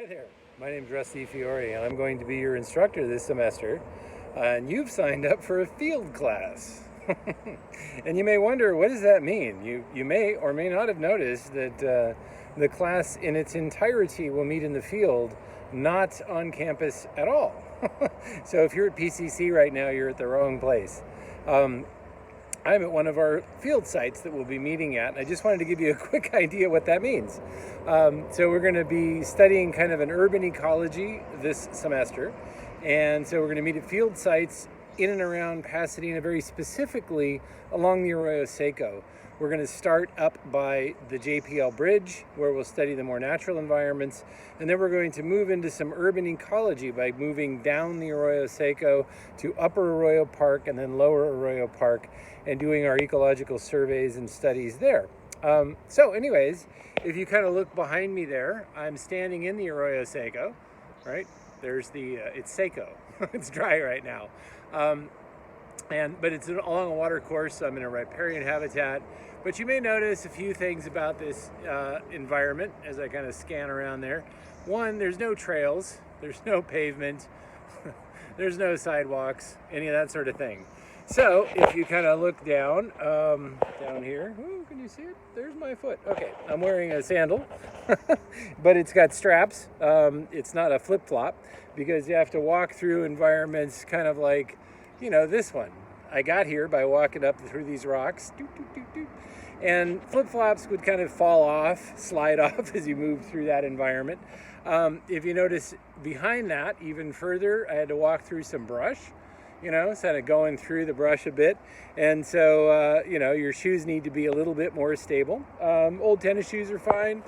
Hi there, my name is Rusty Fiore and I'm going to be your instructor this semester. And you've signed up for a field class. And you may wonder, what does that mean? You may or may not have noticed that the class in its entirety will meet in the field, not on campus at all. So if you're at PCC right now, you're at the wrong place. I'm at one of our field sites that we'll be meeting at, and I just wanted to give you a quick idea what that means. So we're going to be studying kind of an urban ecology this semester, and so we're going to meet at field sites in and around Pasadena, very specifically along the Arroyo Seco. We're going to start up by the JPL Bridge, where we'll study the more natural environments, and then we're going to move into some urban ecology by moving down the Arroyo Seco to Upper Arroyo Park and then Lower Arroyo Park, and doing our ecological surveys and studies there. So anyways, if you kind of look behind me there, I'm standing in the Arroyo Seco, right? There's it's Seco. It's dry right now. But it's along a water course, so I'm in a riparian habitat. But you may notice a few things about this environment as I kind of scan around there. One, there's no trails, there's no pavement, there's no sidewalks, any of that sort of thing. So if you kind of look down here, ooh, can you see it? There's my foot. Okay, I'm wearing a sandal, but it's got straps. It's not a flip-flop because you have to walk through environments kind of like, this one. I got here by walking up through these rocks, and flip-flops would kind of fall off, slide off as you move through that environment. If you notice behind that, even further, I had to walk through some brush. Kind of going through the brush a bit. And so, your shoes need to be a little bit more stable. Old tennis shoes are fine.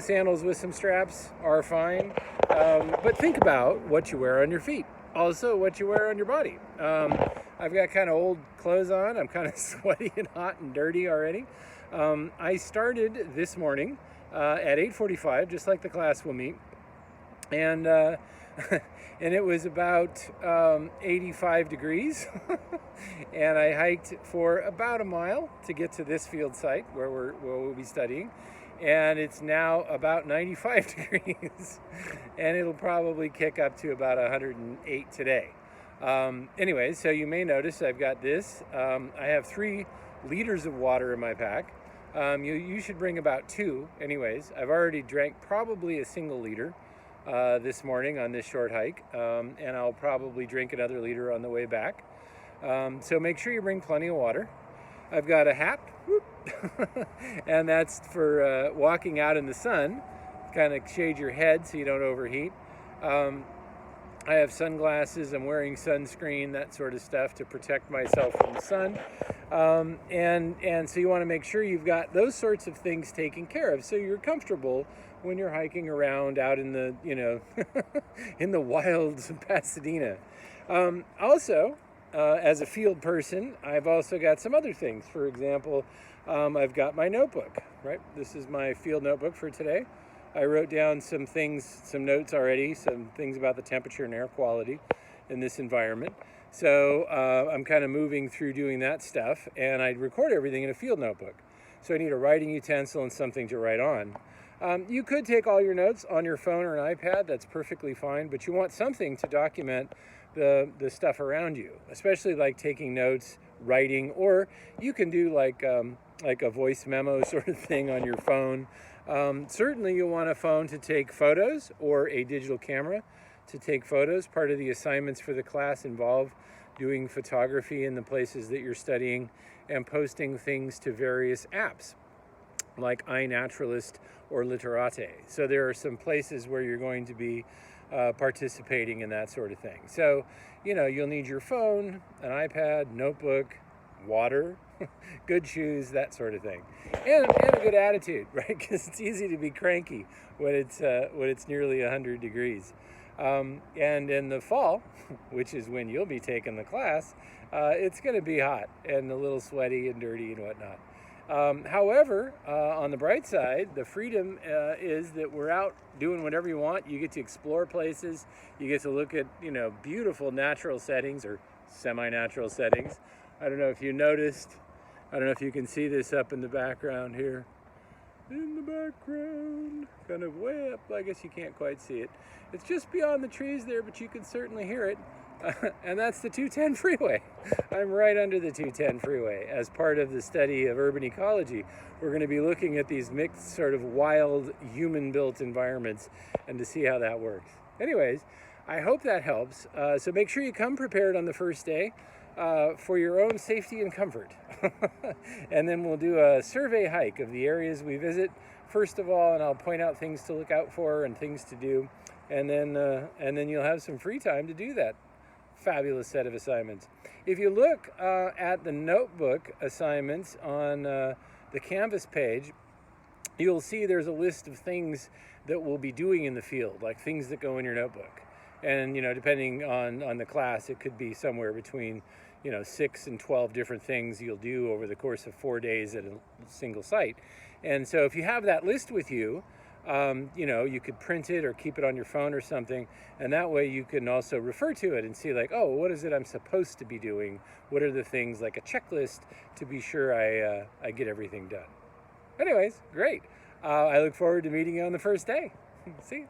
Sandals with some straps are fine. But think about what you wear on your feet. Also, what you wear on your body. I've got kind of old clothes on. I'm kind of sweaty and hot and dirty already. I started this morning at 8:45, just like the class will meet. And and it was about 85 degrees. And I hiked for about a mile to get to this field site where we'll be studying. And it's now about 95 degrees. And it'll probably kick up to about 108 today. Anyways, so you may notice I've got this. I have 3 liters of water in my pack. You should bring about 2 anyways. I've already drank probably a single liter this morning on this short hike, and I'll probably drink another liter on the way back. So make sure you bring plenty of water. I've got a hat, and that's for walking out in the sun, kind of shade your head so you don't overheat. I have sunglasses, I'm wearing sunscreen, that sort of stuff to protect myself from the sun. And so you want to make sure you've got those sorts of things taken care of so you're comfortable when you're hiking around out in the, in the wilds of Pasadena. Also, as a field person, I've also got some other things. For example, I've got my notebook, right? This is my field notebook for today. I wrote down some notes already, some things about the temperature and air quality in this environment. So I'm kind of moving through doing that stuff, and I record everything in a field notebook. So I need a writing utensil and something to write on. You could take all your notes on your phone or an iPad, that's perfectly fine, but you want something to document the stuff around you, especially like taking notes, writing, or you can do like a voice memo sort of thing on your phone. Certainly you'll want a phone to take photos or a digital camera to take photos. Part of the assignments for the class involve doing photography in the places that you're studying and posting things to various apps like iNaturalist or Literate. So there are some places where you're going to be participating in that sort of thing. So, you'll need your phone, an iPad, notebook, water, good shoes, that sort of thing, and a good attitude, right? Because it's easy to be cranky when it's nearly 100 degrees. And in the fall, which is when you'll be taking the class, it's going to be hot and a little sweaty and dirty and whatnot. However, on the bright side, the freedom is that we're out doing whatever you want. You get to explore places. You get to look at, beautiful natural settings or semi-natural settings. I don't know if you noticed. I don't know if you can see this up in the background here. in the background, kind of way up. I guess you can't quite see it. It's just beyond the trees there, but you can certainly hear it. And that's the 210 freeway. I'm right under the 210 freeway. As part of the study of urban ecology, we're going to be looking at these mixed sort of wild human-built environments and to see how that works. Anyways, I hope that helps. So make sure you come prepared on the first day for your own safety and comfort. And then we'll do a survey hike of the areas we visit first of all, and I'll point out things to look out for and things to do. And then you'll have some free time to do that fabulous set of assignments. If you look at the notebook assignments on the Canvas page, you'll see there's a list of things that we'll be doing in the field, like things that go in your notebook. And, you know, depending on the class, it could be somewhere between, 6 and 12 different things you'll do over the course of 4 days at a single site. And so if you have that list with you, you could print it or keep it on your phone or something, and that way you can also refer to it and see like, oh, what is it I'm supposed to be doing? What are the things, like a checklist, to be sure I get everything done. Anyways, great. I look forward to meeting you on the first day. See you.